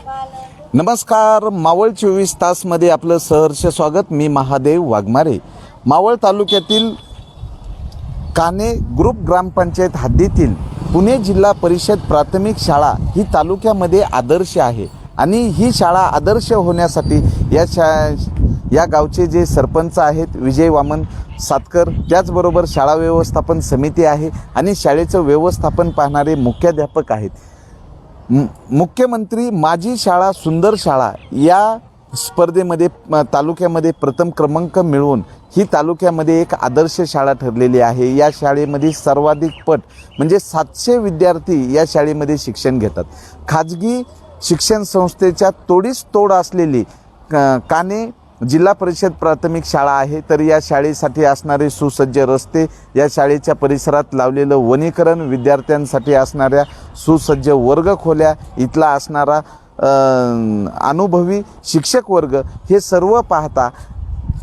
नमस्कार, मावळ 24 तासमध्ये आपलं सहर्ष स्वागत. मी महादेव वाघमारे. मावळ तालुक्यातील काणे ग्रुप ग्रामपंचायत हद्दीतील पुणे जिल्हा परिषद प्राथमिक शाळा ही तालुक्यामध्ये आदर्श आहे आणि ही शाळा आदर्श होण्यासाठी या गावचे जे सरपंच आहेत विजय वामन सातकर, त्याचबरोबर शाळा व्यवस्थापन समिती आहे आणि शाळेचं व्यवस्थापन पाहणारे मुख्याध्यापक आहेत. मुख्यमंत्री माझी शाळा सुंदर शाळा या स्पर्धेमध्ये तालुक्यामध्ये प्रथम क्रमांक मिळवून ही तालुक्यामध्ये एक आदर्श शाळा ठरलेली आहे. या शाळेमध्ये सर्वाधिक पट म्हणजे 700 विद्यार्थी या शाळेमध्ये शिक्षण घेतात. खाजगी शिक्षण संस्थेच्या तोडीस तोड असलेली काणे जिल्हा परिषद प्राथमिक शाळा आहे. तर या शाळेसाठी असणारे सुसज्ज रस्ते, या शाळेच्या परिसरात लावलेलं वनीकरण, विद्यार्थ्यांसाठी असणाऱ्या सुसज्ज वर्गखोल्या, इथला असणारा अनुभवी शिक्षक वर्ग, हे सर्व पाहता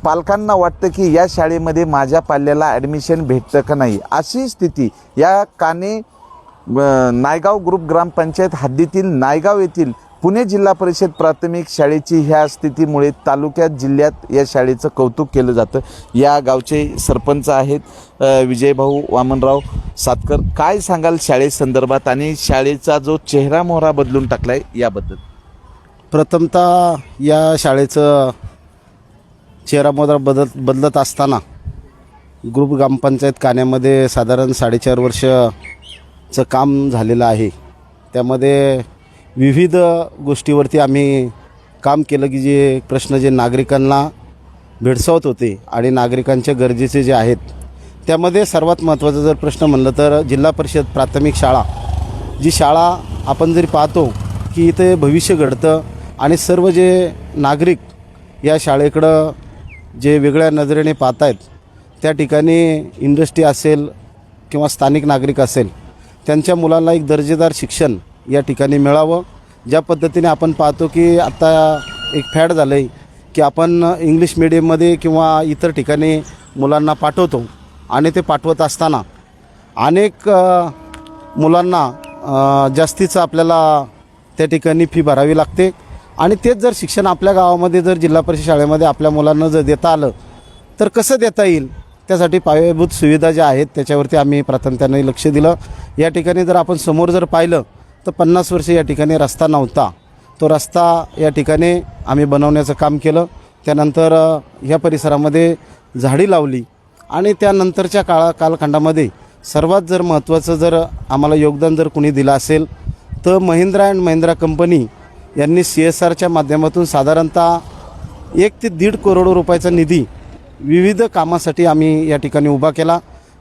पालकांना वाटतं की या शाळेमध्ये माझ्या पाल्याला ॲडमिशन भेटतं का नाही, अशी स्थिती या काणे नायगाव ग्रुप ग्रामपंचायत हद्दीतील नायगाव येथील पुणे जिल्हा परिषद प्राथमिक शाळेची ह्या स्थितीमुळे तालुक्यात जिल्ह्यात या शाळेचं कौतुक केलं जातं. या गावचे सरपंच आहेत विजयभाऊ वामनराव सातकर. काय सांगाल शाळेसंदर्भात आणि शाळेचा जो चेहरा मोहरा बदलून टाकला आहे याबद्दल? प्रथमतः या शाळेचं चेहरा मोहरा बदलत असताना ग्रुप ग्रामपंचायत कान्यामध्ये साधारण 4.5 वर्षचं काम झालेलं आहे. त्यामध्ये विविध गोष्टीवरती आम्ही काम केलं की जे प्रश्न जे नागरिकांना भेडसावत होते आणि नागरिकांच्या गरजेचे जे आहेत, त्यामध्ये सर्वात महत्त्वाचा जर प्रश्न म्हणलं तर जिल्हा परिषद प्राथमिक शाळा, जी शाळा आपण जरी पाहतो की इथे भविष्य घडतं आणि सर्व जे नागरिक या शाळेकडं जे वेगळ्या नजरेने पाहत आहेत, त्या ठिकाणी इंडस्ट्री असेल किंवा स्थानिक नागरिक असेल, त्यांच्या मुलांना एक दर्जेदार शिक्षण या ठिकाणी मिळावं. ज्या पद्धतीने आपण पाहतो की आता एक फॅड झालं आहे की आपण इंग्लिश मिडियममध्ये किंवा इतर ठिकाणी मुलांना पाठवतो आणि ते पाठवत असताना अनेक मुलांना जास्तीचं आपल्याला त्या ठिकाणी फी भरावी लागते आणि तेच जर शिक्षण आपल्या गावामध्ये जर जिल्हा परिषद शाळेमध्ये आपल्या मुलांना जर देता आलं तर कसं देता येईल, त्यासाठी पायाभूत सुविधा ज्या आहेत त्याच्यावरती आम्ही प्राथमिकतेने लक्ष दिलं. या ठिकाणी जर आपण समोर जर पाहिलं तर 50 वर्ष या ठिकाणी रस्ता नव्हता. तो रस्ता या ठिकाणी आम्ही बनवण्याचं काम केलं. त्यानंतर ह्या परिसरामध्ये झाडी लावली आणि त्यानंतरच्या कालखंडामध्ये सर्वात जर महत्त्वाचं जर आम्हाला योगदान जर कुणी दिलं असेल तर महिंद्रा अँड महिंद्रा कंपनी यांनी CSRच्या माध्यमातून साधारणतः 1 ते 1.5 करोड रुपयाचा निधी विविध कामासाठी आम्ही या ठिकाणी उभा केला.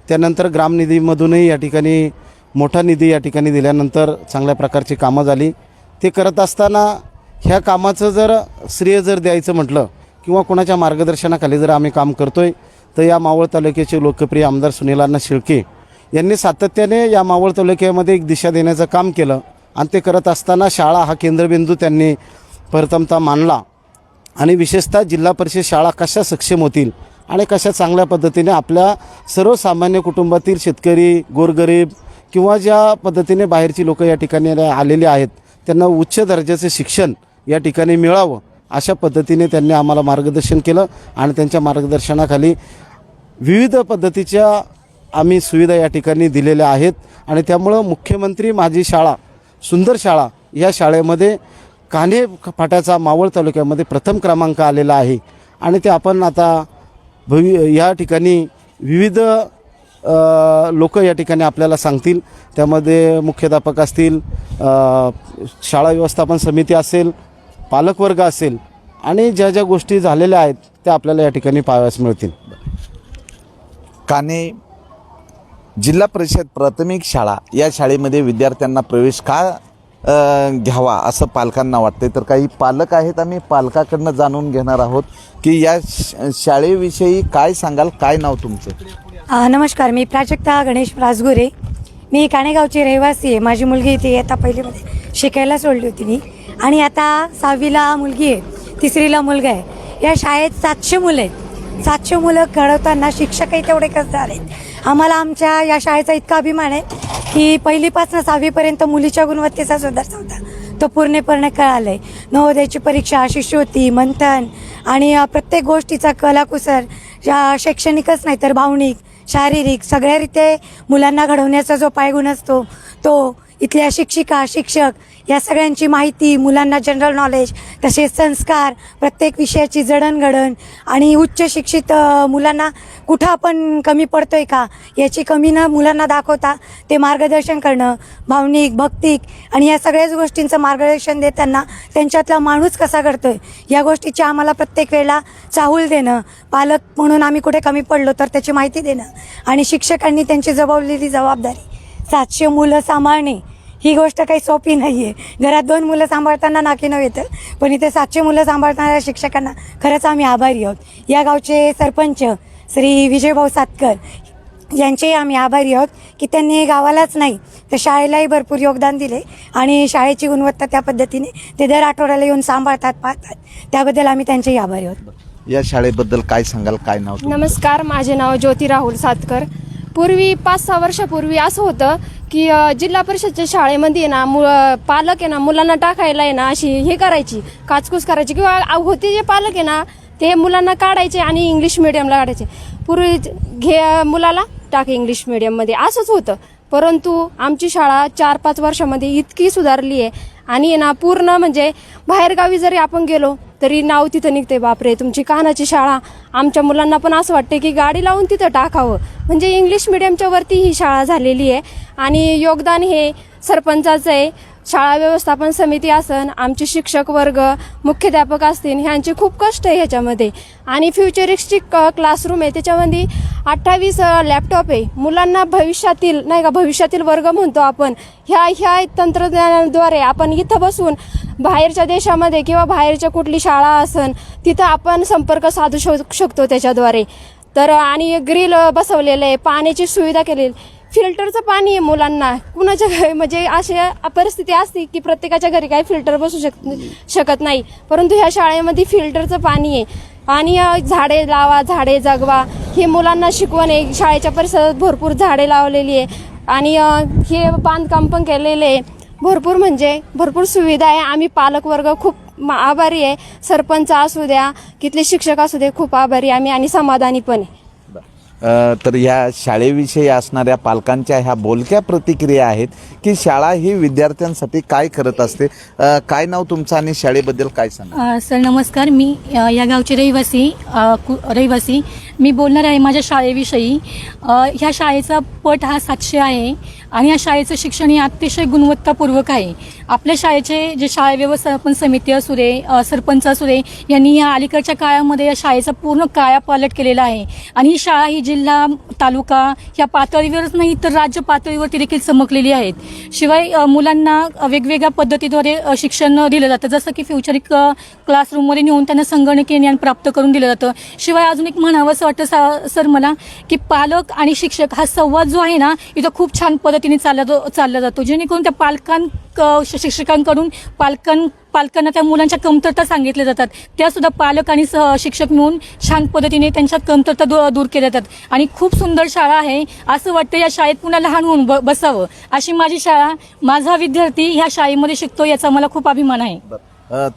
त्यानंतर ग्रामनिधीमधूनही या ठिकाणी मोठा निधी या ठिकाणी दिल्यानंतर चांगल्या प्रकारची कामं झाली. ते करत असताना ह्या कामाचं जर श्रेय जर द्यायचं म्हटलं किंवा कोणाच्या मार्गदर्शनाखाली जर आम्ही काम करतो आहे तर या मावळ तालुक्याचे लोकप्रिय आमदार सुनीलअण्णा शेळके यांनी सातत्याने या मावळ तालुक्यामध्ये एक दिशा देण्याचं काम केलं आणि ते करत असताना शाळा हा केंद्रबिंदू त्यांनी प्रथमतः मानला आणि विशेषतः जिल्हा परिषद शाळा कशा सक्षम होतील आणि कशा चांगल्या पद्धतीने आपल्या सर्वसामान्य कुटुंबातील शेतकरी, गोरगरीब किंवा ज्या पद्धतीने बाहेरची लोक या ठिकाणी आलेली आहेत त्यांना उच्च दर्जाचे शिक्षण या ठिकाणी मिळावं, अशा पद्धतीने त्यांनी आम्हाला मार्गदर्शन केलं आणि त्यांच्या मार्गदर्शनाखाली विविध पद्धतीच्या आम्ही सुविधा या ठिकाणी दिलेल्या आहेत. आणि त्यामुळं मुख्यमंत्री माझी शाळा सुंदर शाळा या शाळेमध्ये कान्हे फाट्याचा मावळ तालुक्यामध्ये प्रथम क्रमांक आलेला आहे. आणि ते आपण आता या ठिकाणी विविध लोक या ठिकाणी आपल्याला सांगतील. त्यामध्ये मुख्याध्यापक असतील, शाळा व्यवस्थापन समिती असेल, पालकवर्ग असेल आणि ज्या ज्या गोष्टी झालेल्या आहेत त्या आपल्याला या ठिकाणी पाहाव्यास मिळतील. काणे जिल्हा परिषद प्राथमिक शाळा या शाळेमध्ये विद्यार्थ्यांना प्रवेश का घ्यावा असं पालकांना वाटते. तर काही पालक आहेत, आम्ही पालकाकडनं जाणून घेणार आहोत की या शाळेविषयी काय सांगाल. काय नाव तुमचं? नमस्कार, मी प्राजक्ता गणेश राजगुरे. मी काणेगावची रहिवासी आहे. माझी मुलगी इथे आता पहिलीमध्ये शिकायला सोडली होती मी आणि आता 6वीला मुलगी आहे, 3रीला मुलगा आहे. या शाळेत 700 मुलं आहेत. 700 मुलं घडवताना शिक्षकही तेवढे कसदार आहेत. आम्हाला आमच्या या शाळेचा इतका अभिमान आहे की पहिलीपासून 6वीपर्यंत मुलीच्या गुणवत्तेचा सुद्धा होता. तो पूर्णपणे कळालं आहे. नवोदयाची परीक्षा, शिष्यवृत्ती, मंथन आणि प्रत्येक गोष्टीचा कलाकुसर शैक्षणिकच नाही तर भावनिक, शारीरिक सगळ्या मुलांना घडवण्याचा जो पायगुण असतो तो इथल्या शिक्षिका, शिक्षक या सगळ्यांची माहिती, मुलांना जनरल नॉलेज, तसेच संस्कार, प्रत्येक विषयाची जडणघडण आणि उच्च शिक्षित मुलांना कुठं आपण कमी पडतोय का याची कमी न मुलांना दाखवता ते मार्गदर्शन करणं, भावनिक, भौतिक आणि या सगळ्याच गोष्टींचं मार्गदर्शन देताना त्यांच्यातला माणूस कसा घडतोय या गोष्टीची आम्हाला प्रत्येक वेळेला चाहूल देणं, पालक म्हणून आम्ही कुठे कमी पडलो तर त्याची माहिती देणं आणि शिक्षकांनी त्यांची जबाबदारी 700 मुलं सांभाळणे ही गोष्ट काही सोपी नाही आहे. घरात 2 मुलं सांभाळताना नाकीनऊ येतं, पण इथे 700 मुलं सांभाळणाऱ्या शिक्षकांना खरंच आम्ही आभारी आहोत. या गावचे सरपंच श्री विजयभाऊ सातकर यांचेही आम्ही आभारी आहोत की त्यांनी गावालाच नाही तर शाळेलाही भरपूर योगदान दिले आणि शाळेची गुणवत्ता त्या पद्धतीने ते दर आठवड्याला येऊन सांभाळतात, पाहतात. त्याबद्दल आम्ही त्यांचेही आभारी आहोत. या शाळेबद्दल काय सांगाल, काय नाव तुमचं? नमस्कार, माझे नाव ज्योती राहुल सातकर. पूर्वी 5-6 वर्षापूर्वी असं होतं की जिल्हा परिषदच्या शाळेमध्ये ना पालक आहे ना मुलांना टाकायला आहे ना अशी हे करायची, काचकूस करायची किंवा होते जे पालक आहे ना ते मुलांना काढायचे आणि इंग्लिश मिडियमला काढायचे. पूर्वी मुलाला टाक इंग्लिश मिडियममध्ये असंच होतं. परंतु आमची शाळा 4-5 वर्षामध्ये इतकी सुधारली आहे आणि ना पूर्ण म्हणजे बाहेरगावी जरी आपण गेलो तरी नाव तिथं निघते, बापरे तुमची कानाची शाळा. आमच्या मुलांना पण असं वाटते की गाडी लावून तिथं टाकावं. म्हणजे इंग्लिश मिडियमच्या वरती ही शाळा झालेली आहे आणि योगदान हे सरपंचाचं आहे. शाळा व्यवस्थापन समिती असन, आमचे शिक्षक वर्ग, मुख्याध्यापक असतील, ह्यांचे खूप कष्ट आहे ह्याच्यामध्ये. आणि फ्युचरिस्टिक क्लासरूम आहे, त्याच्यामध्ये 28 लॅपटॉप आहे. मुलांना भविष्यातील नाही का भविष्यातील वर्ग म्हणतो आपण, ह्या तंत्रज्ञानाद्वारे आपण इथं बसून बाहेरच्या देशामध्ये किंवा बाहेरच्या कुठली शाळा असन तिथं आपण संपर्क साधू शकतो त्याच्याद्वारे. तर आणि ग्रिल बसवलेलं आहे, पाण्याची सुविधा केलेली, फिल्टरचं पाणी आहे मुलांना. कुणाच्या घरी म्हणजे अशी परिस्थिती असते की प्रत्येकाच्या घरी काही फिल्टर बसू शकत नाही, परंतु ह्या शाळेमध्ये फिल्टरचं पाणी आहे. आणि झाडे लावा, झाडे जगवा हे मुलांना शिकवण आहे. शाळेच्या परिसरात भरपूर झाडे लावलेली आहे आणि हे बांधकाम पण केलेले आहे. भरपूर म्हणजे भरपूर सुविधा आहे. आम्ही पालकवर्ग खूप आभारी आहे. सरपंच असू द्या, तिथले शिक्षक असू दे, खूप आभारी आम्ही आणि समाधानी पण आहे. तर ह्या शाळेविषयी असणाऱ्या पालकांच्या ह्या बोलक्या प्रतिक्रिया आहेत की शाळा ही विद्यार्थ्यांसाठी काय करत असते. काय नाव तुमचं आणि शाळेबद्दल काय सांगा? सर नमस्कार, मी या गावचे रहिवासी मी बोलणार आहे माझ्या शाळेविषयी. ह्या शाळेचा पट हा 700 आहे आणि या शाळेचं शिक्षण हे अतिशय गुणवत्तापूर्वक आहे. आपल्या शाळेचे जे शाळा व्यवस्थापन समिती असू दे, सरपंच असू दे, यांनी या अलीकडच्या काळामध्ये या शाळेचा पूर्ण कायापालट केलेला आहे. आणि ही शाळा ही जिल्हा, तालुका ह्या पातळीवरच नाही तर राज्य पातळीवरती देखील चमकलेली आहेत. शिवाय मुलांना वेगवेगळ्या पद्धतीद्वारे शिक्षण दिलं जातं, जसं की फ्युचरिक क्लासरूममध्ये नेऊन त्यांना संगणकीय ज्ञान प्राप्त करून दिलं जातं. शिवाय अजून एक म्हणावंसं वाटतं सर मला की पालक आणि शिक्षक हा संवाद जो आहे ना इथं खूप छान पद्धतीने चालला जातो, जेणेकरून त्या शिक्षकांकडून पालकांना त्या मुलांच्या कमतरता सांगितल्या जातात, त्यासुद्धा पालक आणि शिक्षक मिळून छान पद्धतीने त्यांच्या कमतरता दूर केल्या जातात. आणि खूप सुंदर शाळा आहे. असं वाटतं या शाळेत पुन्हा लहान होऊन बसावं. अशी माझी शाळा, माझा विद्यार्थी ह्या शाळेमध्ये शिकतो याचा मला खूप अभिमान आहे.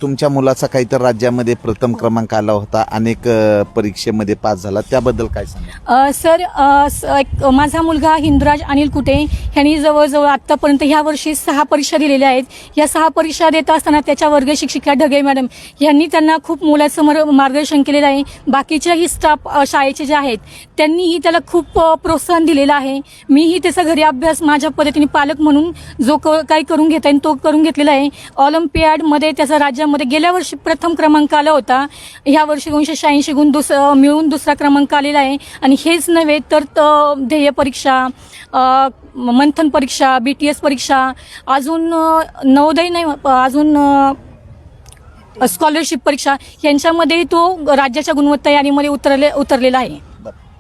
तुमच्या मुलाचा काहीतरी राज्यामध्ये प्रथम क्रमांक आला होता, अनेक परीक्षेमध्ये पास झाला, त्याबद्दल काय सांगा? सर माझा मुलगा हिंदराज अनिल कुटे यांनी जवळजवळ आत्तापर्यंत ह्या वर्षी 6 परीक्षा दिलेल्या आहेत. या 6 परीक्षा देत असताना त्याच्या वर्ग शिक्षिका ढगे मॅडम यांनी त्यांना खूप मोलाचं मार्गदर्शन केलेलं आहे. बाकीच्याही स्टाफ शाळेचे जे आहेत त्यांनीही त्याला खूप प्रोत्साहन दिलेलं आहे. मीही त्याचा घरी अभ्यास माझ्या पद्धतीने पालक म्हणून जो काही करून घेता येईल तो करून घेतलेला आहे. ऑलिम्पियाडमध्ये त्याचा राज्यामध्ये गेल्या वर्षी प्रथम क्रमांक आला होता. ह्या वर्षी 286 गुण मिळून दुसरा क्रमांक आलेला आहे. आणि हेच नव्हे तर ध्येय परीक्षा, मंथन परीक्षा, BTS परीक्षा, अजून नवोदय नाही, अजून स्कॉलरशिप परीक्षा यांच्यामध्ये तो राज्याच्या गुणवत्ता यादीमध्ये उतरलेला आहे.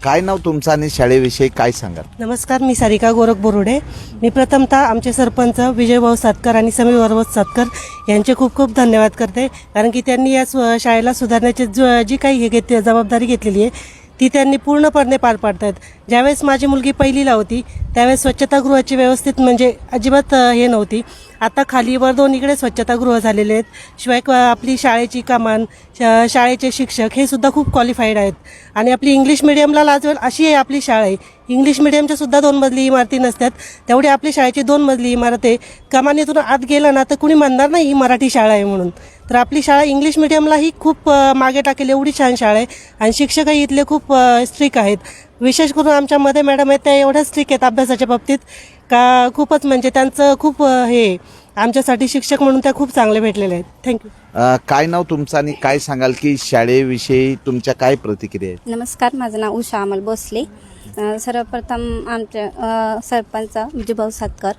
काय नाव तुमचं आणि शाळेविषयी काय सांगाल? नमस्कार, मी सारिका गोरख बोरुडे. मी प्रथमतः आमचे सरपंच विजयभाऊ सातकर आणि समीर वरवत सातकर यांचे खूप खूप धन्यवाद करते, कारण की त्यांनी या शाळेला सुधारण्याची जी काही जबाबदारी घेतलेली आहे ती त्यांनी पूर्णपणे पार पाडत आहेत. ज्यावेळेस माझी मुलगी पहिलीला होती त्यावेळेस स्वच्छतागृहाची व्यवस्थित म्हणजे अजिबात हे नव्हती. आता खालीवर दोन्हीकडे स्वच्छतागृह झालेले आहेत. शिवाय आपली शाळेची कमान, शाळेचे शिक्षक हे सुद्धा खूप क्वालिफाईड आहेत. आणि आपली इंग्लिश मिडियमला लाजवेल अशी आहे आपली शाळा आहे. इंग्लिश मिडियमच्या सुद्धा 2 मजली इमारती नसतात, तेवढी आपली शाळेची 2 मजली इमारत आहे. कमानीतून आत गेलं ना तर कुणी म्हणणार नाही ही मराठी शाळा आहे म्हणून. तर आपली शाळा इंग्लिश मिडियमलाही खूप मागे टाकेल एवढी छान शाळा आहे. आणि शिक्षकही इथले खूप स्ट्रिक आहेत. विशेष करून आमच्या मॅडम आहेत त्या एवढ्या स्ट्रिक आहेत अभ्यासाच्या बाबतीत का खूपच म्हणजे त्यांचं खूप हे आमच्यासाठी शिक्षक म्हणून त्या खूप चांगले भेटलेले आहेत. थँक्यू. काय नाव तुमचं आणि काय सांगाल की शाळेविषयी तुमच्या काय प्रतिक्रिया आहेत? नमस्कार, माझं नाव उषा अमल भोसले. सर्वप्रथम आमच्या सरपंच विजयभाऊ सातकर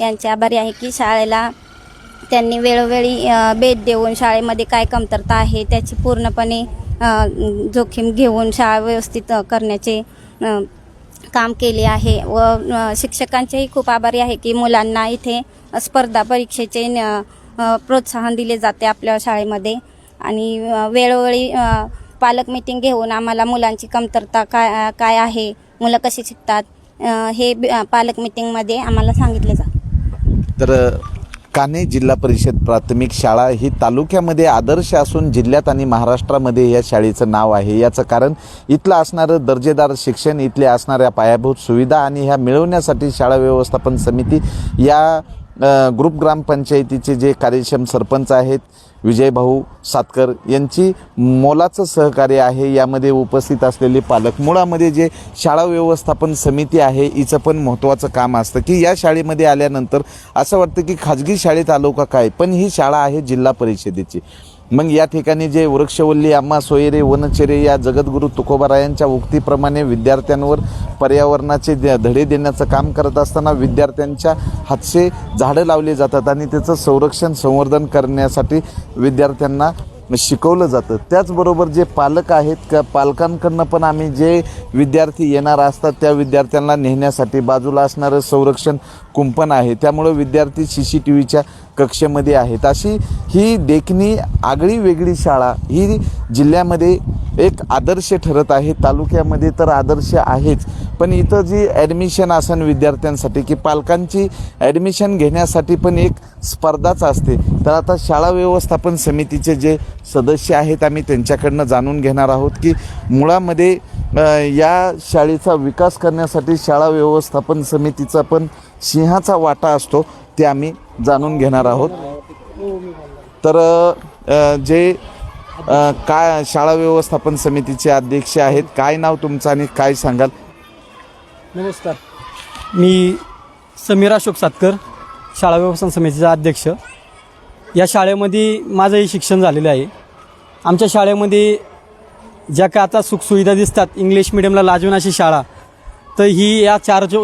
यांचे आभारी आहे की शाळेला त्यांनी वेळोवेळी भेट देऊन शाळेमध्ये काय कमतरता आहे त्याची पूर्णपणे जोखीम घेऊन शाळा व्यवस्थित करण्याचे काम केले आहे. व शिक्षकांचेही खूप आभारी आहे की मुलांना इथे स्पर्धा परीक्षेचे प्रोत्साहन दिले जाते आपल्या शाळेमध्ये. आणि वेळोवेळी पालक मीटिंग घेऊन आम्हाला मुलांची कमतरता काय आहे, मुलं कशी शिकतात हे पालक मीटिंगमध्ये आम्हाला सांगितले जाते. तर कान्हे जिल्हा परिषद प्राथमिक शाळा ही तालुक्यामध्ये आदर्श असून जिल्ह्यात आणि महाराष्ट्रामध्ये या शाळेचं नाव आहे. याचं कारण इथलं असणारं दर्जेदार शिक्षण, इथले असणाऱ्या पायाभूत सुविधा आणि ह्या मिळवण्यासाठी शाळा व्यवस्थापन समिती या ग्रुप ग्रामपंचायतीचे जे कार्यक्षम सरपंच आहेत विजयभाऊ सातकर यांची मोलाचं सहकार्य आहे. यामध्ये उपस्थित असलेले पालक, मुळामध्ये जे शाळा व्यवस्थापन समिती आहे हिचं पण महत्त्वाचं काम असतं की या शाळेमध्ये आल्यानंतर असं वाटतं की खाजगी शाळेत आलो का काय, पण ही शाळा आहे जिल्हा परिषदेची. मग या ठिकाणी जे वृक्षवल्ली आम्हा सोयरे वनचेरे या जगद्गुरू तुकोबारायांच्या उक्तीप्रमाणे विद्यार्थ्यांवर पर्यावरणाचे धडे देण्याचं काम करत असताना विद्यार्थ्यांच्या हातचे झाडं लावले जातात आणि त्याचं संरक्षण संवर्धन करण्यासाठी विद्यार्थ्यांना शिकवलं जातं. त्याचबरोबर जे पालक आहेत का पालकांकडनं पण आम्ही जे विद्यार्थी येणार असतात त्या विद्यार्थ्यांना नेण्यासाठी बाजूला असणारं संरक्षण कुंपण आहे. त्यामुळं विद्यार्थी CCTVच्या कक्षेमध्ये आहेत. अशी ही देखणी आगळी वेगळी शाळा ही जिल्ह्यामध्ये एक आदर्श ठरत आहे. तालुक्यामध्ये तर आदर्श आहेच, पण इथं जी ॲडमिशन असेल विद्यार्थ्यांसाठी की पालकांची ॲडमिशन घेण्यासाठी पण एक स्पर्धाच असते. तर आता शाळा व्यवस्थापन समितीचे जे सदस्य आहेत आम्ही त्यांच्याकडनं जाणून घेणार आहोत की मुळामध्ये या शाळेचा विकास करण्यासाठी शाळा व्यवस्थापन समितीचा पण सिंहाचा वाटा असतो ते आम्ही जाणून घेणार आहोत. तर जे काय शाळा व्यवस्थापन समितीचे अध्यक्ष आहेत, काय नाव तुमचं आणि काय सांगाल? नमस्कार, मी समीर अशोक सातकर, शाळा व्यवस्थापन समितीचा अध्यक्ष. या शाळेमध्ये माझंही शिक्षण झालेलं आहे. आमच्या शाळेमध्ये ज्या का आता सुखसुविधा दिसतात इंग्लिश मिडियमला लाजवून अशी शाळा, तर ही या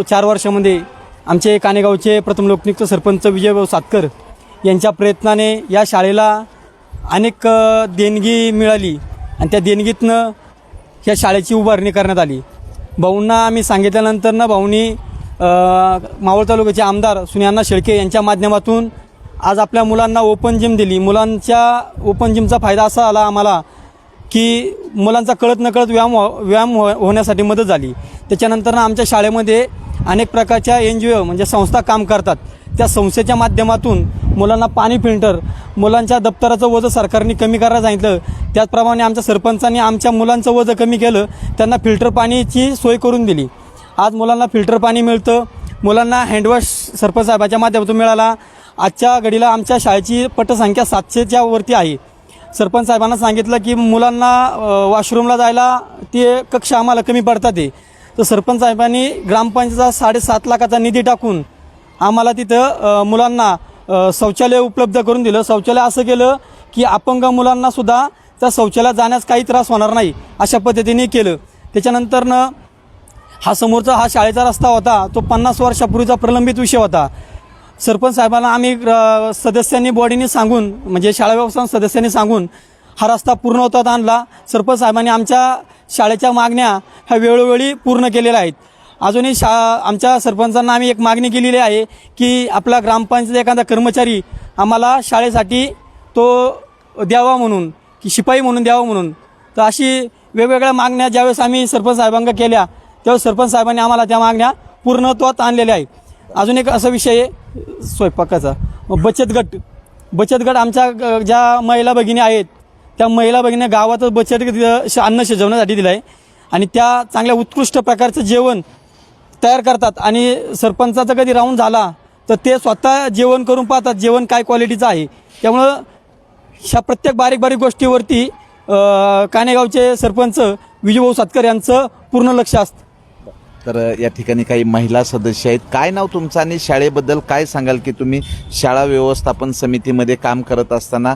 चार वर्षामध्ये आमचे कानेगावचे प्रथम लोकनियुक्त सरपंच विजयभाऊ सातकर यांच्या प्रयत्नाने या शाळेला अनेक देणगी मिळाली आणि त्या देणगीतनं ह्या शाळेची उभारणी करण्यात आली. भाऊंना आम्ही सांगितल्यानंतर ना भाऊंनी मावळ तालुक्याचे आमदार सुनियांना शेळके यांच्या माध्यमातून आज आपल्या मुलांना ओपन जिम दिली. मुलांच्या ओपन जिमचा फायदा असा आला आम्हाला की मुलांचा कळत नकळत व्यायाम होण्यासाठी मदत झाली. त्याच्यानंतर आमच्या शाळेमध्ये अनेक प्रकारच्या NGO म्हणजे संस्था काम करतात. त्या संस्थेच्या माध्यमातून मुलांना पाणी फिल्टर, मुलांच्या दप्तराचं वजन सरकारने कमी करायला सांगितलं, त्याचप्रमाणे आमच्या सरपंचांनी आमच्या मुलांचं वजन कमी केलं, त्यांना फिल्टर पाणीची सोय करून दिली. आज मुलांना फिल्टर पाणी मिळतं. मुलांना हँडवॉश सरपंच साहेबांच्या माध्यमातून मिळाला. आजच्या घडीला आमच्या शाळेची पटसंख्या 700च्या वरती आहे. सरपंच साहेबांना सांगितलं की मुलांना वॉशरूमला जायला ते कक्ष आम्हाला कमी पडतात आहे, तर सरपंच साहेबांनी ग्रामपंचायतीचा 7.5 लाखाचा निधी टाकून आम्हाला तिथं मुलांना शौचालय उपलब्ध करून दिलं. शौचालय असं केलं की अपंग मुलांनासुद्धा त्या शौचालयात जाण्यास काही त्रास होणार नाही अशा पद्धतीने केलं. त्याच्यानंतरनं हा समोरचा हा शाळेचा रस्ता होता, तो 50 वर्षापूर्वीचा प्रलंबित विषय होता. सरपंच साहेबांना आम्ही सदस्यांनी बॉडीने सांगून म्हणजे शाळा व्यवस्थापन सदस्यांनी सांगून हा रस्ता पूर्णत्वात आणला. सरपंच साहेबांनी आमच्या शाळेच्या मागण्या ह्या वेळोवेळी पूर्ण केलेल्या आहेत. अजूनही आमच्या सरपंचांना आम्ही एक मागणी केलेली आहे की आपला ग्रामपंचायत एखादा कर्मचारी आम्हाला शाळेसाठी तो द्यावा म्हणून, की शिपाई म्हणून द्यावा म्हणून. तर अशी वेगवेगळ्या मागण्या ज्यावेळेस आम्ही सरपंच साहेबांना केल्या त्यावेळेस सरपंच साहेबांनी आम्हाला त्या मागण्या पूर्णत्वात आणलेल्या आहे. अजून एक असा विषय आहे स्वयंपाकाचा. बचत गट आमच्या ज्या महिला भगिनी आहेत त्या महिला भगिनी गावातच अन्न शिजवण्यासाठी दिलं आहे आणि त्या चांगल्या उत्कृष्ट प्रकारचं जेवण तयार करतात आणि सरपंचाचा कधी राऊंड झाला तर ते स्वतः जेवण करून पाहतात जेवण काय क्वालिटीचं आहे. त्यामुळं ह्या प्रत्येक बारीक बारीक गोष्टीवरती कानेगावचे सरपंच विजयभाऊ सातकर यांचं पूर्ण लक्ष असतं. तर या ठिकाणी काही महिला सदस्य आहेत. काय नाव तुमचं आणि शाळेबद्दल काय सांगाल की तुम्ही शाळा व्यवस्थापन समितीमध्ये काम करत असताना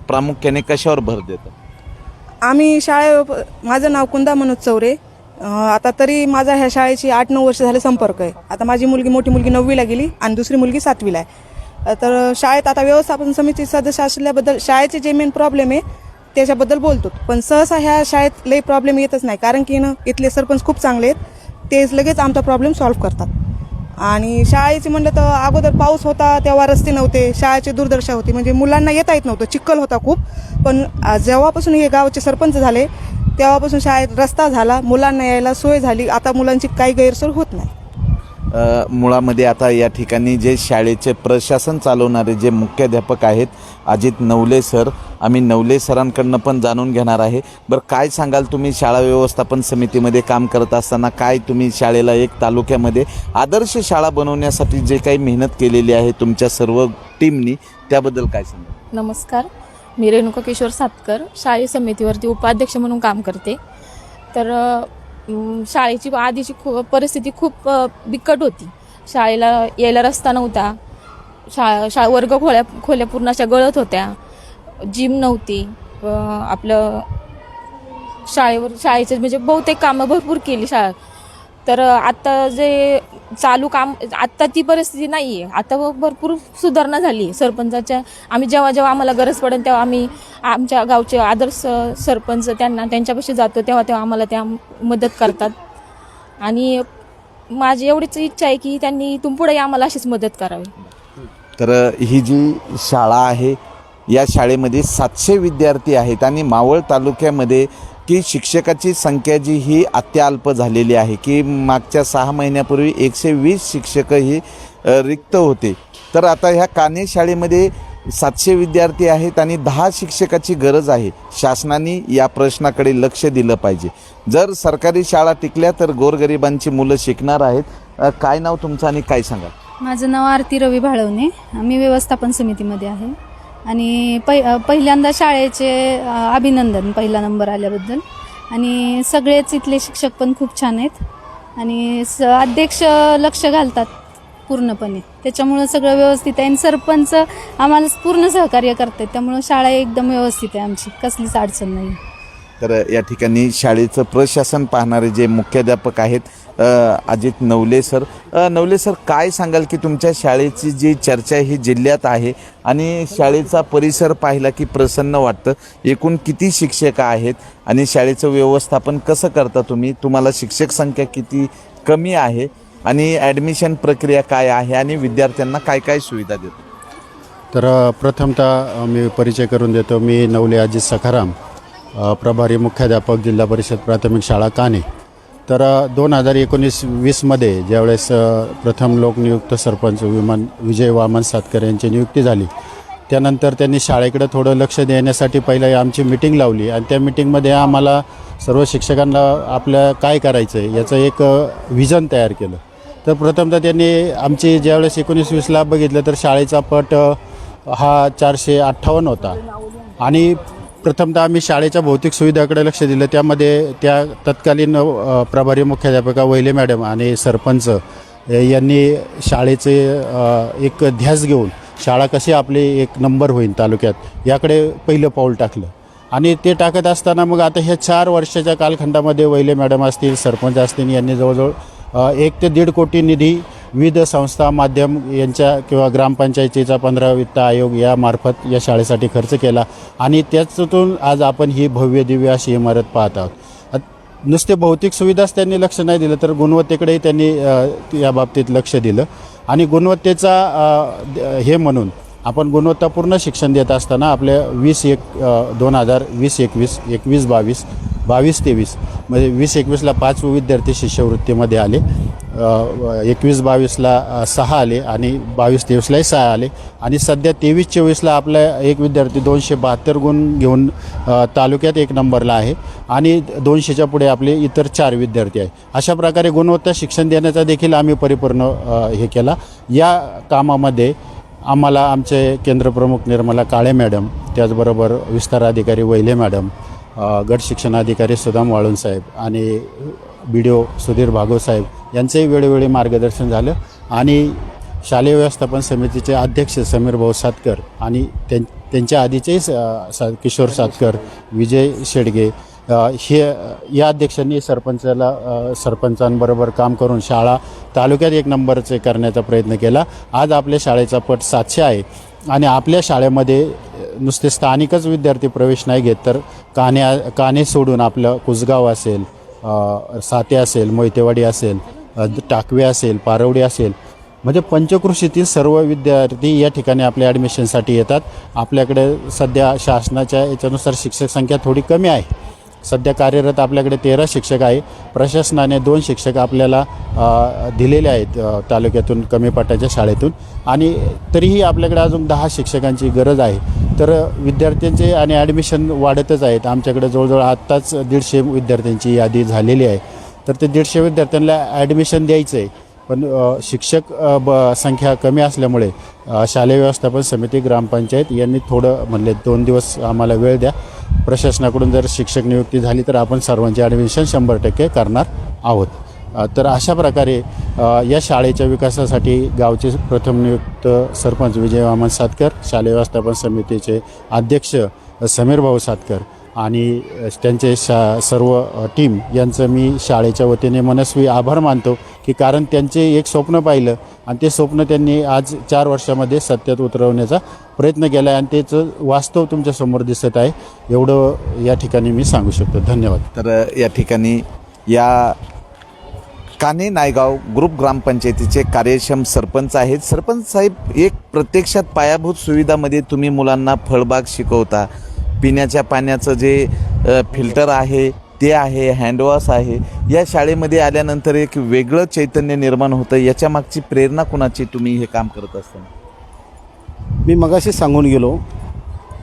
प्रामुख्याने कशावर भर देता? आम्ही माझं नाव कुंदा मनोज चौरे. आता तरी माझा ह्या शाळेची 8-9 वर्ष झाले संपर्क आहे. आता माझी मोठी मुलगी 9वीला गेली आणि दुसरी मुलगी 7वीला आहे. तर शाळेत आता व्यवस्थापन समिती सदस्य असल्याबद्दल शाळेचे जे मेन प्रॉब्लेम आहे त्याच्याबद्दल बोलतो. पण सहसा ह्या शाळेत लई प्रॉब्लेम येतच नाही, कारण की इथले सरपंच खूप चांगले आहेत. ते लगेच आमचा प्रॉब्लेम सॉल्व्ह करतात. आणि शाळेचे म्हणलं तर अगोदर पाऊस होता तेव्हा रस्ते नव्हते, शाळेची दुर्दशा होती, म्हणजे मुलांना येता येत नव्हतं, चिखल होता खूप. पण जेव्हापासून हे गावाचे सरपंच झाले तेव्हापासून शाळेत रस्ता झाला, मुलांना यायला सोय झाली. आता मुलांची काही गैरसोय होत नाही. मुळामध्ये आता या ठिकाणी जे शाळेचे प्रशासन चालवणारे जे मुख्याध्यापक आहेत अजित नवले सर, आम्ही नवले सरांकडनं पण जाणून घेणार आहे. बरं, काय सांगाल तुम्ही शाळा व्यवस्थापन समितीमध्ये काम करत असताना काय तुम्ही शाळेला एक तालुक्यामध्ये आदर्श शाळा बनवण्यासाठी जे काही मेहनत केलेली आहे तुमच्या सर्व टीमनी, त्याबद्दल काय सांगाल? नमस्कार, मी रेणुका किशोर सातकर शाळेय समितीवरती उपाध्यक्ष म्हणून काम करते. तर शाळेची आधीची परिस्थिती खूप बिकट होती. शाळेला यायला रस्ता नव्हता, वर्ग खोल्या पूर्ण अशा गळत होत्या, जिम नव्हती. आपलं शाळेचे म्हणजे बहुतेक कामं भरपूर केली शाळा. तर आत्ता जे चालू काम, आत्ता ती परिस्थिती नाही आहे. आता भरपूर सुधारणा झाली आहे सरपंचाच्या. आम्ही जेव्हा आम्हाला गरज पडेल तेव्हा आम्ही आमच्या गावचे आदर्श सरपंच त्यांच्यापाशी जातो, तेव्हा आम्हाला त्या मदत करतात. आणि माझी एवढीच इच्छा आहे की त्यांनी इथून पुढे आम्हाला अशीच मदत करावी. तर ही जी शाळा आहे या शाळेमध्ये 700 विद्यार्थी आहेत आणि मावळ तालुक्यामध्ये की शिक्षकाची संख्या जी ही अत्याल्प झालेली आहे की मागच्या 6 महिन्यापूर्वी 120 शिक्षक ही रिक्त होते. तर आता ह्या काने शाळेमध्ये 700 विद्यार्थी आहेत आणि 10 शिक्षकाची गरज आहे. शासनाने या प्रश्नाकडे लक्ष दिलं पाहिजे. जर सरकारी शाळा टिकल्या तर गोरगरिबांची मुलं शिकणार आहेत. काय नाव तुमचं आणि काय सांगा? माझं नाव आरती रवी भाळवणे. आम्ही व्यवस्थापन समितीमध्ये आहे. आणि पहिल्यांदा शाळेचे अभिनंदन पहिला नंबर आल्याबद्दल. आणि सगळेच इथले शिक्षक पण खूप छान आहेत आणि अध्यक्ष लक्ष घालतात पूर्णपणे, त्याच्यामुळं सगळं व्यवस्थित आहे. आणि सरपंच आम्हाला पूर्ण सहकार्य करतात, त्यामुळं शाळा एकदम व्यवस्थित आहे, आमची कसलीच अडचण नाही. तर या ठिकाणी शाळेचं प्रशासन पाहणारे जे मुख्याध्यापक आहेत अजित नवले सर. नवले सर, काय सांगाल की तुमच्या शाळेची जी चर्चा ही जिल्ह्यात आहे आणि शाळेचा परिसर पाहिला की प्रसन्न वाटतं. एकूण किती शिक्षक आहेत आणि शाळेचं व्यवस्थापन कसं करता तुम्ही? तुम्हाला शिक्षक संख्या किती कमी आहे आणि ॲडमिशन प्रक्रिया काय आहे आणि विद्यार्थ्यांना काय काय सुविधा देतो? तर प्रथमतः मी परिचय करून देतो. मी नवले अजित सखाराम, प्रभारी मुख्याध्यापक जिल्हा परिषद प्राथमिक शाळा काने. तर 2019-20मध्ये ज्यावेळेस प्रथम लोकनियुक्त सरपंच विजय वामन सातकर यांची नियुक्ती झाली, त्यानंतर त्यांनी शाळेकडे थोडं लक्ष देण्यासाठी पहिलं आमची मीटिंग लावली आणि त्या मीटिंगमध्ये आम्हाला सर्व शिक्षकांना आपल्या काय करायचं आहे याचं एक व्हिजन तयार केलं. तर प्रथमतः त्यांनी आमची ज्यावेळेस 19-20ला बघितलं तर शाळेचा पट हा 458 होता. आणि प्रथमतः आम्ही शाळेच्या भौतिक सुविधाकडे लक्ष दिलं. त्यामध्ये त्या तत्कालीन प्रभारी मुख्याध्यापिका वहिले मॅडम आणि सरपंच यांनी शाळेचे एक ध्यास घेऊन शाळा कशी आपली एक नंबर होईल तालुक्यात याकडे पहिलं पाऊल टाकलं. आणि ते टाकत असताना मग आता ह्या 4 वर्षाच्या कालखंडामध्ये वहिले मॅडम असतील, सरपंच असतील, यांनी जवळजवळ 1 ते 1.5 कोटी निधी विविध संस्था, माध्यम यांच्या किंवा ग्रामपंचायतीचा 15 वित्त आयोग यामार्फत या शाळेसाठी खर्च केला. आणि त्याच्यातून आज आपण ही भव्य दिव्य अशी इमारत पाहत आहोत. नुसते भौतिक सुविधाच त्यांनी लक्ष नाही दिलं तर गुणवत्तेकडेही त्यांनी या बाबतीत लक्ष दिलं. आणि गुणवत्तेचा हे म्हणून आपण गुणवत्तापूर्ण शिक्षण देत असताना आपल्या 20-1-2021-21-22 22-23 म्हणजे 20-21ला 5 विद्यार्थी शिष्यवृत्तीमध्ये आले, 21-22ला 6 आले आणि 22-23लाही 6 आले आणि सध्या 23-24ला आपला एक विद्यार्थी 272 गुण घेऊन तालुक्यात 1 नंबरला आहे आणि 200च्या पुढे आपले इतर 4 विद्यार्थी आहे. अशा प्रकारे गुणवत्ता शिक्षण देण्याचा देखील आम्ही परिपूर्ण हे केला. या कामामध्ये आम्हाला आमचे केंद्रप्रमुख निर्मला काळे मॅडम, त्याचबरोबर विस्तार अधिकारी वैले मॅडम, गट शिक्षणाधिकारी सुदाम वाळून साहेब आणि BDO सुधीर भागवत साहेब यांचंही वेळोवेळी मार्गदर्शन झालं आणि शालेय व्यवस्थापन समितीचे अध्यक्ष समीर भाऊ सातकर आणि त्यांच्या आधीचे किशोर सातकर, विजय शेडगे हे या अध्यक्षांनी सरपंचांबरोबर काम करून शाळा तालुक्यात 1 नंबरचे करण्याचा प्रयत्न केला. आज आपल्या शाळेचा पट 700 आहे आणि आपल्या शाळेमध्ये नुसते स्थानिकच विद्यार्थी प्रवेश नाही घेत, तर काने सोडून आपलं कुसगाव असेल, साते असेल, मोहितेवाडी असेल, टाकवे असेल, पारवडी असेल, म्हणजे पंचक्रोशीतील सर्व विद्यार्थी या ठिकाणी आपल्या ॲडमिशनसाठी येतात. आपल्याकडे सध्या शासनाच्या याच्यानुसार शिक्षक संख्या थोडी कमी आहे. सध्या कार्यरत आपल्याकडे 13 शिक्षक आहे. प्रशासनाने 2 शिक्षक आपल्याला दिलेले आहेत तालुक्यातून कमी पटाच्या शाळेतून आणि तरीही आपल्याकडे अजून 10 शिक्षकांची गरज आहे. तर विद्यार्थ्यांचे आणि ॲडमिशन वाढतच आहेत. आमच्याकडे जवळजवळ आत्ताच 150 विद्यार्थ्यांची यादी झालेली आहे. तर ते 150 विद्यार्थ्यांना ॲडमिशन द्यायचं आहे, पण शिक्षक संख्या कमी असल्यामुळे शालेय व्यवस्थापन समिती, ग्रामपंचायत यांनी थोडं म्हणले 2 दिवस आम्हाला वेळ द्या. प्रशासनाकडून जर शिक्षक नियुक्ती झाली तर आपण सर्वांचे ॲडमिशन 100% करणार आहोत. तर अशा प्रकारे या शाळेच्या विकासासाठी गावचे प्रथम नियुक्त सरपंच विजय वामन सातकर, शालेय व्यवस्थापन समितीचे अध्यक्ष समीर भाऊ सातकर आणि त्यांचे सर्व टीम यांचं मी शाळेच्या वतीने मनस्वी आभार मानतो की कारण त्यांचे एक स्वप्न पाहिलं आणि ते स्वप्न त्यांनी आज 4 वर्षामध्ये सत्यात उतरवण्याचा प्रयत्न केला आहे आणि त्याचं वास्तव तुमच्यासमोर दिसत आहे. एवढं या ठिकाणी मी सांगू शकतो. धन्यवाद. तर या ठिकाणी या कान्हे नायगाव ग्रुप ग्रामपंचायतीचे कार्यक्षम सरपंच आहेत. सरपंच साहेब, एक प्रत्यक्षात पायाभूत सुविधामध्ये तुम्ही मुलांना फळबाग शिकवता, पिण्याच्या पाण्याचं जे फिल्टर आहे ते आहे, हँडवॉश आहे. या शाळेमध्ये आल्यानंतर एक वेगळं चैतन्य निर्माण होतं. याच्या मागची प्रेरणा कुणाची, तुम्ही हे काम करत असताना? मी मगाशी सांगून गेलो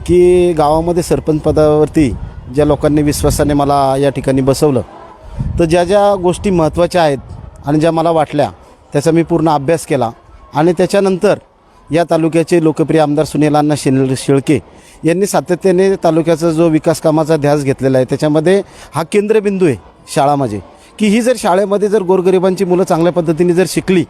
की गावामध्ये सरपंच पदावरती ज्या लोकांनी विश्वासाने मला या ठिकाणी बसवलं, तर ज्या ज्या गोष्टी महत्त्वाच्या आहेत आणि ज्या मला वाटल्या त्याचा मी पूर्ण अभ्यास केला आणि त्याच्यानंतर या तालुक्याचे लोकप्रिय आमदार सुनील अण्णा शेळके यांनी सातत्याने तालुक्याचा जो विकास कामाचा ध्यास घेतलेला आहे त्याच्यामध्ये हा केंद्रबिंदू आहे शाळा म्हणजे, की ही जर शाळेमध्ये जर गोरगरिबांची मुलं चांगल्या पद्धतीने जर शिकली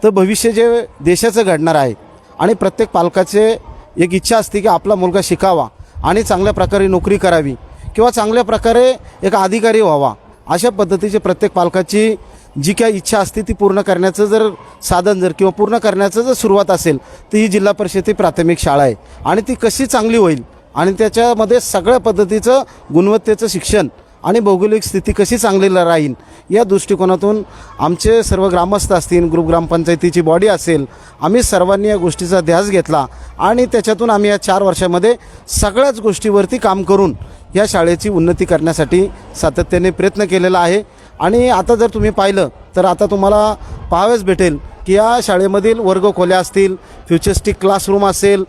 तर भविष्य जे देशाचं घडणार आहे आणि प्रत्येक पालकाचे एक इच्छा असते की आपला मुलगा शिकावा आणि चांगल्या प्रकारे नोकरी करावी किंवा चांगल्या प्रकारे एक अधिकारी व्हावा. अशा पद्धतीचे प्रत्येक पालकाची जी काही इच्छा असते ती पूर्ण करण्याचं जर साधन जर किंवा पूर्ण करण्याचं जर सुरुवात असेल तर ही जिल्हा परिषद प्राथमिक शाळा आहे आणि ती कशी चांगली होईल आणि त्याच्यामध्ये सगळ्या पद्धतीचं गुणवत्तेचं शिक्षण आणि भौगोलिक स्थिती कशी चांगली राहील या दृष्टिकोनातून आमचे सर्व ग्रामस्थ असतील, ग्रुप ग्रामपंचायतीची बॉडी असेल, आम्ही सर्वांनी या गोष्टीचा ध्यास घेतला आणि त्याच्यातून आम्ही या 4 वर्षामध्ये सगळ्याच गोष्टीवरती काम करून या शाळेची उन्नती करण्यासाठी सातत्याने प्रयत्न केलेला आहे. आणि आता जर तुम्ही पाहिलं तर आता तुम्हाला पाहावेच भेटेल की या शाळेमधील वर्गखोल्या असतील, फ्युचरिस्टिक क्लासरूम असेल,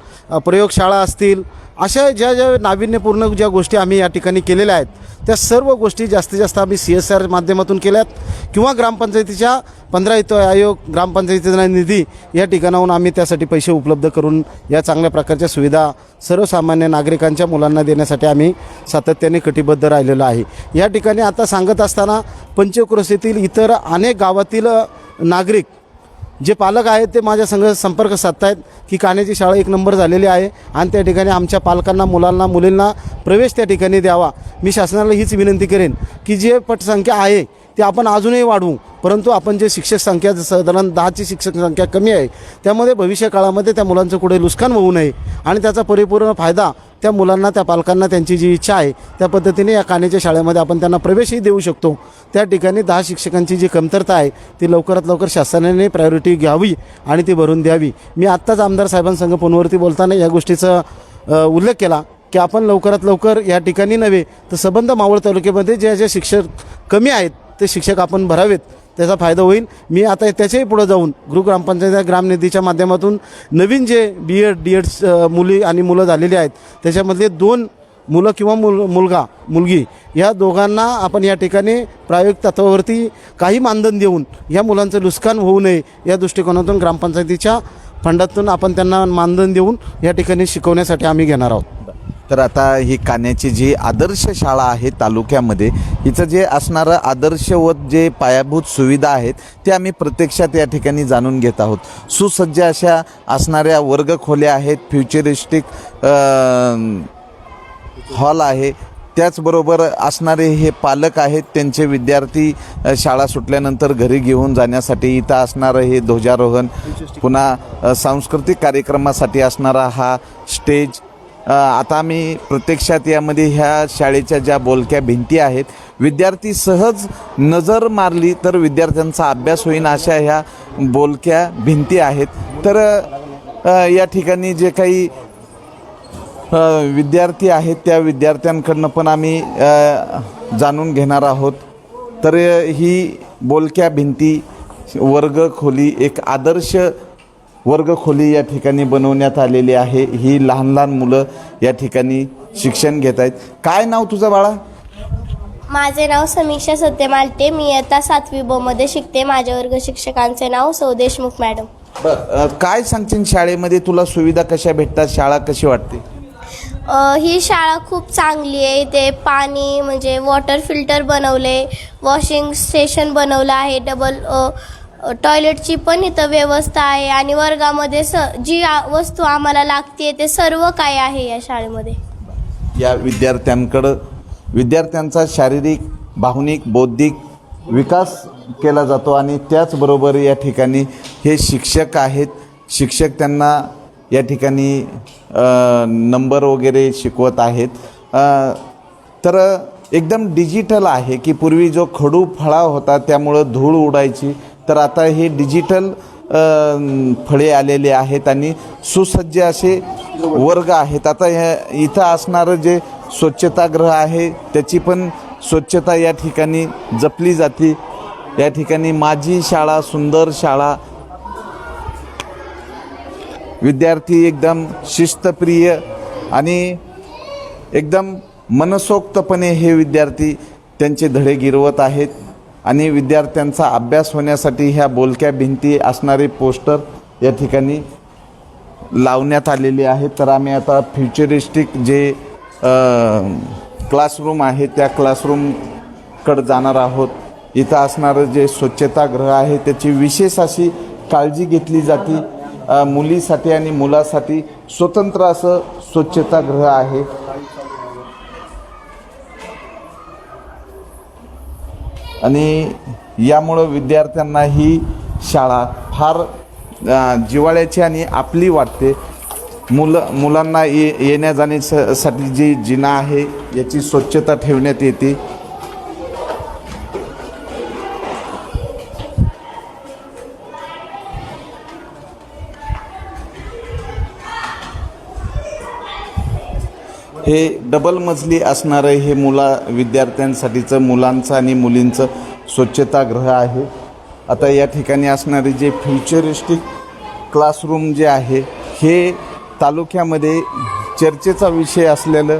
प्रयोगशाळा असतील, अशा ज्या ज्या नाविन्यपूर्ण ज्या गोष्टी आम्ही या ठिकाणी केलेल्या आहेत त्या सर्व गोष्टी जास्तीत जास्त आम्ही CSR माध्यमातून केल्यात किंवा ग्रामपंचायतीच्या 15 वित्त आयोग, ग्रामपंचायतीचा निधी या ठिकाणाहून आम्ही त्यासाठी पैसे उपलब्ध करून या चांगल्या प्रकारच्या सुविधा सर्वसामान्य नागरिकांच्या मुलांना देण्यासाठी आम्ही सातत्याने कटिबद्ध राहिलेलो आहे. या ठिकाणी आता सांगत असताना पंचक्रोशीतील इतर अनेक गावातील नागरिक जे पालक आहेत ते माझ्या संपर्क साधतायत की कान्हेची शाळा 1 नंबर झालेली आहे आणि त्या ठिकाणी आमच्या पालकांना, मुलांना, मुलींना प्रवेश त्या ठिकाणी द्यावा. मी शासनाला हीच विनंती करेन की जे पटसंख्या आहे ते आपण अजूनही वाढवू, परंतु आपण जे शिक्षक संख्या साधारण 10ची शिक्षक संख्या कमी आहे त्यामध्ये भविष्य काळामध्ये त्या मुलांचं कुठे नुकसान होऊ नये आणि त्याचा परिपूर्ण फायदा त्या मुलांना, त्या पालकांना त्यांची जी इच्छा आहे त्या पद्धतीने या कान्हेच्या शाळेमध्ये आपण त्यांना प्रवेशही देऊ शकतो. त्या ठिकाणी 10 शिक्षकांची जी कमतरता आहे ती लवकरात लवकर शासनाने प्रायोरिटी घ्यावी आणि ती भरून द्यावी. मी आत्ताच आमदार साहेबांसंग फोनवरती बोलताना या गोष्टीचा उल्लेख केला की आपण लवकरात लवकर या ठिकाणी नव्हे तर संबंध मावळ तालुक्यामध्ये जे शिक्षक कमी आहेत ते शिक्षक आपण भरावेत, त्याचा फायदा होईल. मी आता त्याच्याही पुढे जाऊन ग्रामपंचायत ग्रामनिधीच्या माध्यमातून नवीन जे BEd DEd मुली आणि मुलं झालेली आहेत त्याच्यामधले 2 मुलं किंवा मुलगी या दोघांना आपण या ठिकाणी प्रायोगिक तत्वावरती काही मानधन देऊन या मुलांचं नुकसान होऊ नये या दृष्टिकोनातून ग्रामपंचायतीच्या फंडातून आपण त्यांना मानधन देऊन या ठिकाणी शिकवण्यासाठी आम्ही घेणार आहोत. तर आता ही कान्याची जी आदर्श शाळा आहे तालुक्यामध्ये, हिचं जे असणारं आदर्शवत जे पायाभूत सुविधा आहेत ते आम्ही प्रत्यक्षात या ठिकाणी जाणून घेत आहोत. सुसज्ज अशा असणाऱ्या वर्गखोल्या आहेत, फ्युचरिस्टिक हॉल आहे, त्याचबरोबर असणारे हे पालक आहेत, त्यांचे विद्यार्थी शाळा सुटल्यानंतर घरी घेऊन जाण्यासाठी इथं असणारं हे ध्वजारोहण, पुन्हा सांस्कृतिक कार्यक्रमासाठी असणारा हा स्टेज. आता आम्ही प्रत्यक्षात यामध्ये ह्या शाळेच्या ज्या बोलक्या भिंती आहेत, विद्यार्थी सहज नजर मारली तर विद्यार्थ्यांचा अभ्यास होईन अशा ह्या बोलक्या भिंती आहेत. तर या ठिकाणी जे काही विद्यार्थी आहेत त्या विद्यार्थ्यांकडनं पण आम्ही जाणून घेणार आहोत. तर ही बोलक्या भिंती वर्गखोली, एक आदर्श वर्गखोली या ठिकाणी बनवण्यात आलेली आहे. ही लहान लहान मुलं या ठिकाणी शिक्षण घेत आहेत. काय नाव तुझं बाळा? माझे नाव समीक्षा सत्य मालटे. मी इयत्ता 7वी ब मध्ये शिकते. माझ्या वर्ग शिक्षकांचे नाव सौ देशमुख मॅडम. काय सांगशील शाळेमध्ये तुला सुविधा कशा भेटतात, शाळा कशी वाटते? ही शाळा खूप चांगली आहे. इथे पाणी म्हणजे वॉटर फिल्टर बनवले, वॉशिंग स्टेशन बनवलं आहे, डबल टॉयलेटची पण इथं व्यवस्था आहे आणि वर्गामध्ये जी वस्तू आम्हाला लागते ते सर्व काय आहे या शाळेमध्ये. या विद्यार्थ्यांचा शारीरिक, भावनिक, बौद्धिक विकास केला जातो आणि त्याचबरोबर या ठिकाणी हे शिक्षक आहेत, शिक्षक त्यांना या ठिकाणी नंबर वगैरे शिकवत आहेत. तर एकदम डिजिटल आहे की पूर्वी जो खडू फळा होता त्यामुळं धूळ उडायची, तर आता हे डिजिटल फळे आलेले आहेत आणि सुसज्ज असे वर्ग आहेत. आता इथं असणारं जे स्वच्छतागृह आहे त्याची पण स्वच्छता या ठिकाणी जपली जाते. या ठिकाणी माझी शाळा सुंदर शाळा, विद्यार्थी एकदम शिस्तप्रिय आणि एकदम मनसोक्तपणे हे विद्यार्थी त्यांचे धडे गिरवत आहेत आणि विद्यार्थ्यांचा अभ्यास होण्यासाठी ह्या बोलक्या भिंती असणारे पोस्टर या ठिकाणी लावण्यात आलेले आहेत. तर आम्ही आता फ्युचरिस्टिक जे क्लासरूम आहे त्या क्लासरूमकडे जाणार आहोत. इथं असणारं जे स्वच्छतागृह आहे त्याची विशेष अशी काळजी घेतली जाते. मुलीसाठी आणि मुलासाठी स्वतंत्र असं स्वच्छतागृह आहे. आणि यामुळं विद्यार्थ्यांना ही शाळा फार जिव्हाळ्याची आणि आपली वाटते. मुलांना येण्या जाण्यासाठी जी जिना आहे याची स्वच्छता ठेवण्यात येते. हे डबल मजली असणारं हे विद्यार्थ्यांसाठीचं मुलांचं आणि मुलींचं स्वच्छतागृह आहे. आता या ठिकाणी असणारे जे फ्युचरिस्टिक क्लासरूम जे आहे हे तालुक्यामध्ये चर्चेचा विषय असलेलं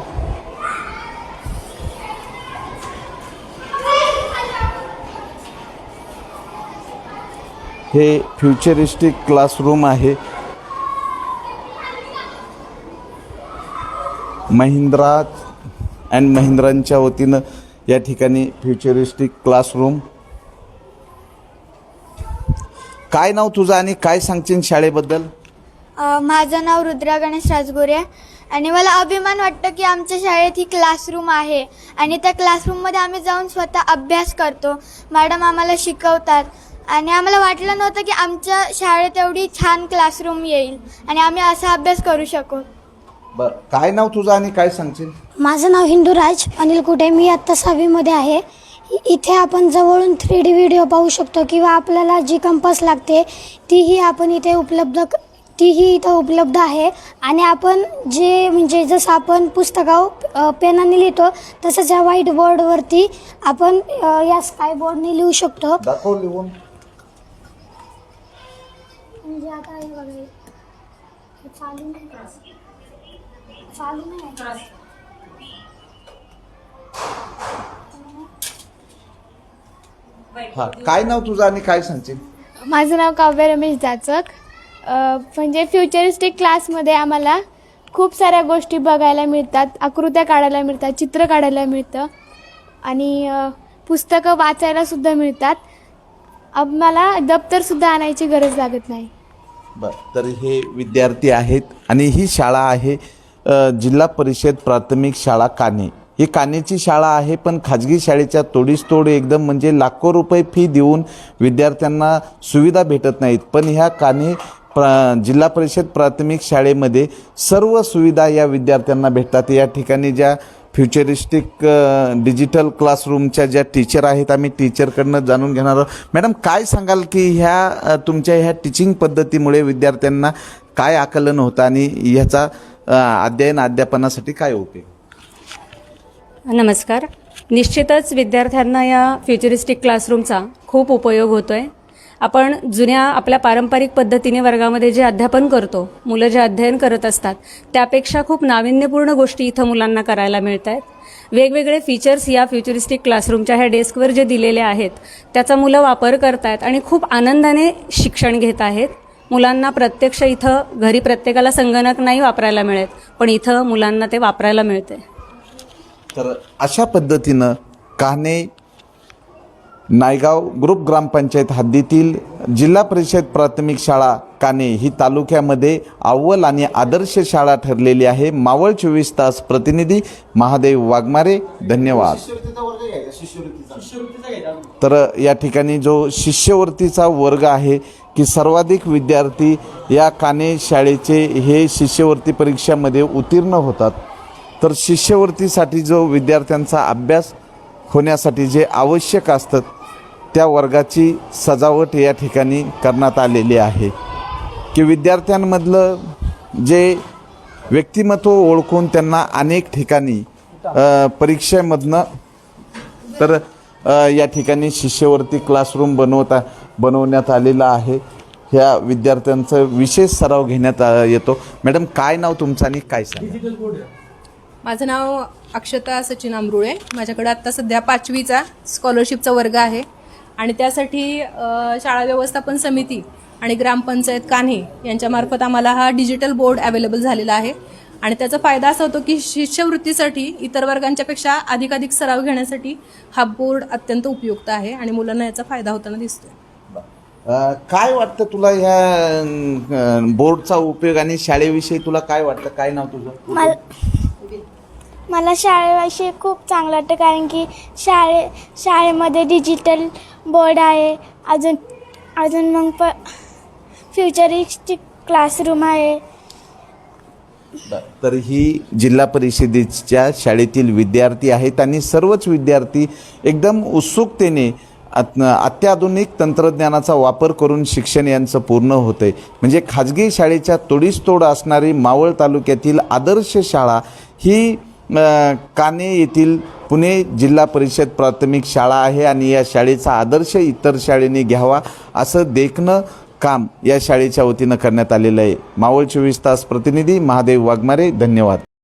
हे फ्युचरिस्टिक क्लासरूम आहे. महिंद्रा अँड महिंद्रांच्या वतीनं या ठिकाणी फ्युचरिस्टिक क्लासरूम. काय नाव तुझं आणि काय सांगशील शाळेबद्दल? माझं नाव रुद्रा गणेश राजगोरे आणि मला अभिमान वाटतं की आमच्या शाळेत ही क्लासरूम आहे आणि त्या क्लासरूममध्ये आम्ही जाऊन स्वतः अभ्यास करतो. मॅडम आम्हाला शिकवतात आणि आम्हाला वाटलं नव्हतं की आमच्या शाळेत एवढी छान क्लासरूम येईल आणि आम्ही असा अभ्यास करू शकू. बरं, काय नाव तुझं आणि काय सांगशील? माझं नाव हिंदूराज अनिल कुटे. मी आत्ता 6वीमध्ये आहे. इथे आपण जवळून 3D व्हिडिओ पाहू शकतो किंवा आपल्याला जी कंपास लागते तीही आपण इथे उपलब्ध तीही इथं उपलब्ध आहे. आणि आपण जे म्हणजे जसं आपण पुस्तकावर पेनाने लिहितो तसंच या व्हाईट बोर्डवरती आपण या स्काय बोर्डने लिहू शकतो. दाखव लिहून. म्हणजे आता हे बघा, हे चालू नाही हा, काय नाव तुझं आणि काय सांगशील? माझं नाव काव्य रमेश जाचक. म्हणजे फ्युचरिस्टिक क्लासमध्ये आम्हाला खूप साऱ्या गोष्टी बघायला मिळतात, आकृत्या काढायला मिळतात, चित्र काढायला मिळतं आणि पुस्तकं वाचायलासुद्धा मिळतात. आम्हाला दप्तरसुद्धा आणायची गरज लागत नाही. बरं, तर हे विद्यार्थी आहेत आणि ही शाळा आहे जिल्हा परिषद प्राथमिक शाळा काणे. ही कानेची शाळा आहे, पण खाजगी शाळेच्या तोडीस तोड एकदम म्हणजे लाखो रुपये फी देऊन विद्यार्थ्यांना सुविधा भेटत नाहीत. पण ह्या काने जिल्हा परिषद प्राथमिक शाळेमध्ये सर्व सुविधा या विद्यार्थ्यांना भेटतात. या ठिकाणी ज्या फ्युचरिस्टिक डिजिटल क्लासरूमच्या ज्या टीचर आहेत, आम्ही टीचरकडनं जाणून घेणार आहोत. मॅडम, काय सांगाल की ह्या तुमच्या ह्या टीचिंग पद्धतीमुळे विद्यार्थ्यांना काय आकलन होतं आणि ह्याचा अध्यापनासाठी काय उपयोग? नमस्कार. निश्चितच विद्यार्थ्यांना या फ्युचरिस्टिक क्लासरूमचा खूप उपयोग होतो आहे. आपण जुन्या आपल्या पारंपरिक पद्धतीने वर्गामध्ये जे अध्यापन करतो, मुलं जे अध्ययन करत असतात, त्यापेक्षा खूप नाविन्यपूर्ण गोष्टी इथं मुलांना करायला मिळत आहेत. वेगवेगळे फीचर्स या फ्युचरिस्टिक क्लासरूमच्या ह्या डेस्कवर जे दिलेले आहेत त्याचा मुलं वापर करत आहेत आणि खूप आनंदाने शिक्षण घेत आहेत. मुलांना प्रत्यक्ष इथं घरी प्रत्येकाला संगणक नाही वापरायला मिळत, पण इथं मुलांना ते वापरायला मिळते. तर अशा पद्धतीनं कान्हे नायगाव ग्रुप ग्रामपंचायत हद्दीतील जिल्हा परिषद प्राथमिक शाळा कान्हे ही तालुक्यामध्ये अव्वल आणि आदर्श शाळा ठरलेली आहे. मावळ 24 तास प्रतिनिधी महादेव वाघमारे, धन्यवाद. तर या ठिकाणी जो शिष्यवृत्तीचा वर्ग आहे की सर्वाधिक विद्यार्थी या कान्हे शाळेचे हे शिष्यवृत्ती परीक्षामध्ये उत्तीर्ण होतात. तर शिष्यवृत्तीसाठी जो विद्यार्थ्यांचा अभ्यास होण्यासाठी जे आवश्यक असतं त्या वर्गाची सजावट या ठिकाणी करण्यात आलेली आहे की विद्यार्थ्यांमधलं जे व्यक्तिमत्व ओळखून त्यांना अनेक ठिकाणी परीक्षेमधनं तर या ठिकाणी शिष्यवृत्ती क्लासरूम बनवण्यात आलेला आहे. ह्या विद्यार्थ्यांचं विशेष सराव घेण्यात येतो. मॅडम, काय नाव तुमचं आणि काय सांगा? माझं नाव अक्षता सचिन अमरुळे. माझ्याकडे आत्ता सध्या 5वीचा स्कॉलरशिपचा वर्ग आहे आणि त्यासाठी शाळा व्यवस्थापन समिती आणि ग्रामपंचायत कान्हे यांच्यामार्फत आम्हाला हा डिजिटल बोर्ड अवेलेबल झालेला आहे. आणि त्याचा फायदा असा होतो की शिष्यवृत्तीसाठी इतर वर्गांच्यापेक्षा अधिकाधिक सराव घेण्यासाठी हा बोर्ड अत्यंत उपयुक्त आहे आणि मुलांना याचा फायदा होताना दिसतो. काय वाटतं तुला ह्या बोर्डचा उपयोग आणि शाळेविषयी तुला काय वाटतं? काय नाव तुझं? मला शाळेविषयी खूप चांगलं वाटतं, कारण की शाळेमध्ये डिजिटल बोर्ड आहे, अजून मग फ्युचरिस्टिक क्लासरूम आहे. तर ही जिल्हा परिषदेच्या शाळेतील विद्यार्थी आहेत आणि सर्वच विद्यार्थी एकदम उत्सुकतेने अत्याधुनिक तंत्रज्ञानाचा वापर करून शिक्षण यांचं पूर्ण होतं आहे. म्हणजे खाजगी शाळेच्या तोडीस तोड असणारी मावळ तालुक्यातील आदर्श शाळा ही कान्हे येथील पुणे जिल्हा परिषद प्राथमिक शाळा आहे आणि या शाळेचा आदर्श इतर शाळेने घ्यावा असं देखणं काम या शाळेच्या वतीनं करण्यात आलेलं आहे. मावळ 24 तास प्रतिनिधी महादेव वाघमारे, धन्यवाद.